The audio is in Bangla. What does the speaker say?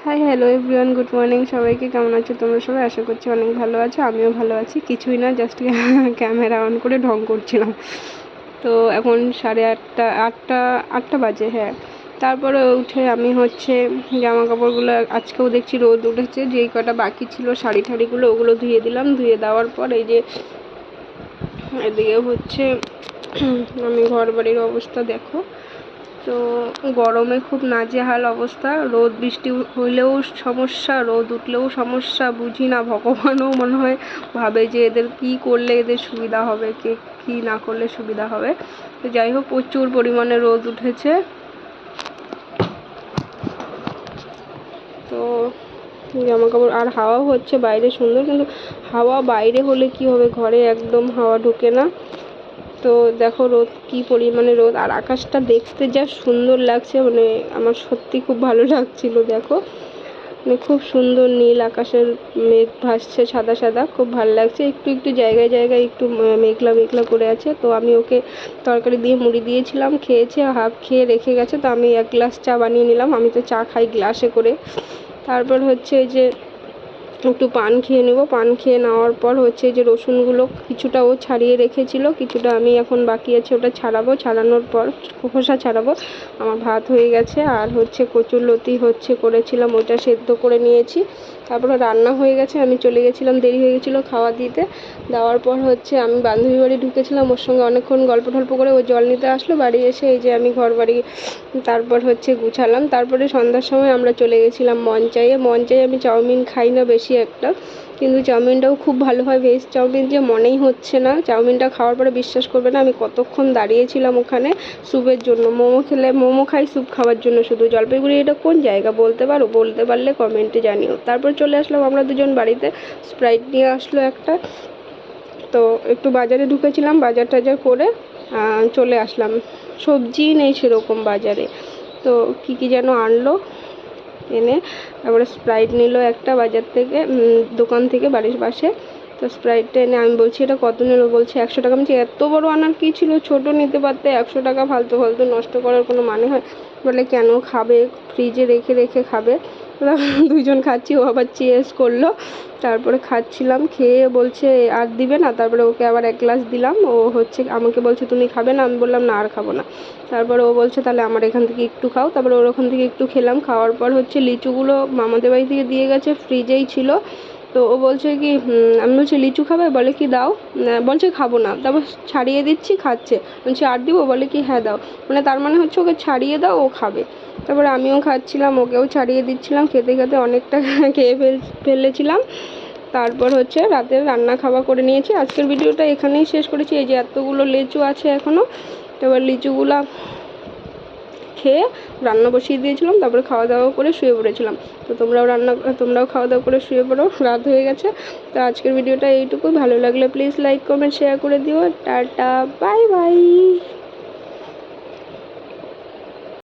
Hi hello everyone, good morning. সবাইকে কেমন আছো তোমরা সবাই? আশা করছি অনেক ভালো আছো, আমিও ভালো আছি। কিছুই না, জাস্ট ক্যামেরা অন করে ঢং করছিলাম। তো এখন সাড়ে আটটা বাজে, হ্যাঁ। তারপরে উঠে আমি জামা কাপড়গুলো, আজকেও দেখছি রোদ উঠেছে, যেই কটা বাকি ছিল শাড়ি ঠাড়িগুলো ওগুলো ধুয়ে দিলাম। ধুয়ে দেওয়ার পর এই যে এদিকে আমি ঘর বাড়ির অবস্থা দেখো। তো গরমে খুব নাজেহাল অবস্থা। রোদ বৃষ্টি হলেও সমস্যা, রোদ উঠলেও সমস্যা, বুঝি না। ভগবানও মনে হয় ভাবে যে এদের কী করলে এদের সুবিধা হবে, কী না করলে সুবিধা হবে। তো যাই হোক, প্রচুর পরিমাণে রোদ উঠেছে। তো জামা কাপড় আর হাওয়াও হচ্ছে বাইরে সুন্দর, কিন্তু হাওয়া বাইরে হলে কি হবে, ঘরে একদম হাওয়া ঢোকে না। তো দেখো রোদ, কী পরিমাণে রোদ, আর আকাশটা দেখতে যা সুন্দর লাগছে, মানে আমার সত্যি খুব ভালো লাগছিল। দেখো মানে খুব সুন্দর নীল আকাশের মেঘ ভাসছে সাদা সাদা, খুব ভালো লাগছে। একটু একটু জায়গায় জায়গায় একটু মেঘলা মেঘলা করে আছে। তো আমি ওকে তরকারি দিয়ে মুড়ি দিয়েছিলাম, খেয়েছে, হাফ খেয়ে রেখে গেছে। তো আমি এক গ্লাস চা বানিয়ে নিলাম, আমি তো চা খাই গ্লাসে করে। তারপর এই যে একটু পান খেয়ে নেবো। পান খেয়ে নেওয়ার পর এই যে রসুনগুলো কিছুটা ও ছাড়িয়ে রেখেছিল, কিছুটা আমি এখন বাকি আছে ওটা ছাড়াবো। ছাড়ানোর পর খোসা ছাড়াবো। আমার ভাত হয়ে গেছে, আর কচুরলতি করেছিলাম, ওটা সেদ্ধ করে নিয়েছি। তারপরে রান্না হয়ে গেছে, আমি চলে গেছিলাম, দেরি হয়ে গেছিলো খাওয়া দিতে। দেওয়ার পর আমি বান্ধবী বাড়ি ঢুকেছিলাম, ওর সঙ্গে অনেকক্ষণ গল্প টল্প করে ও জল নিতে আসলো। বাড়ি এসে এই যে আমি ঘর বাড়ি তারপর গুছালাম। তারপরে সন্ধ্যার সময় আমরা চলে গেছিলাম মঞ্চাইয়ে। আমি চাউমিন খাই না বেশি একটা, কিন্তু চাউমিনটাও খুব ভালো হয়। ভেজ চাউমিন যে মনেই হচ্ছে না। চাউমিনটা খাওয়ার পরে বিশ্বাস করবে না, আমি কতক্ষণ দাঁড়িয়েছিলাম ওখানে স্যুপের জন্য। মোমো খাই স্যুপ খাওয়ার জন্য শুধু। জলপাইগুড়ি এটা কোন জায়গা বলতে পারো? বলতে পারলে কমেন্টে জানিও। তারপর চলে আসলাম আমরা দুজন বাড়িতে। স্প্রাইট নিয়ে আসলো একটা। তো একটু বাজারে ঢুকেছিলাম, বাজার টাজার করে চলে আসলাম। সবজি নেই সেরকম বাজারে, তো কী যেন আনলো, এনে তারপরে স্প্রাইট নিল একটা বাজার থেকে, দোকান থেকে বাড়ির পাশে। তো স্প্রাইটটা এনে আমি বলছি এটা কত নিল, বলছে 100 টাকা। আমি বলছি এত বড় আনার কী ছিল, ছোটো নিতে পারতে, 100 টাকা ফালতু ফালতু নষ্ট করার কোনো মানে হয়? বলে কেন খাবে, ফ্রিজে রেখে রেখে খাবে। দুইজন খাচ্ছি, ও আবার চিয়েস করলো। তারপরে খাচ্ছিলাম, খেয়ে বলছে আর দিবে না। তারপরে ওকে আবার এক গ্লাস দিলাম। ও আমাকে বলছে তুমি খাবে না? আমি বললাম না, আর খাবো না। তারপরে ও বলছে তাহলে আমার এখান থেকে একটু খাও। তারপরে ওর ওখান থেকে একটু খেলাম। খাওয়ার পর লিচুগুলো মামাদের বাড়ি থেকে দিয়ে গেছে, ফ্রিজেই ছিল। তো ও বলছে কি আমি বলছি লিচু খাবে, বলে কি দাও। বলছে খাবো না। তারপর ছাড়িয়ে দিচ্ছি, খাচ্ছে। বলছি আর দিব, বলে কি হ্যাঁ দাও। মানে তার মানে ওকে ছাড়িয়ে দাও, ও খাবে। তারপরে আমিও খাচ্ছিলাম, ওকেও ছাড়িয়ে দিচ্ছিলাম। খেতে খেতে অনেকটা খেয়ে ফেলেছিলাম। তারপর রাতের রান্না খাওয়া করে নিয়েছি। আজকের ভিডিওটা এখানেই শেষ করেছি। এই যে এতগুলো লিচু আছে এখনও। এবার লিচুগুলা খেয়ে রান্না বসিয়ে দিয়েছিলাম, তারপরে খাওয়া দাওয়া করে শুয়ে পড়েছিলাম। তো তোমরাও খাওয়া দাওয়া করে শুয়ে পড়ো, রাত হয়ে গেছে। তো আজকের ভিডিওটা এইটুকুই। ভালো লাগলে প্লিজ লাইক কমেন্ট শেয়ার করে দিও। Tata, bye bye.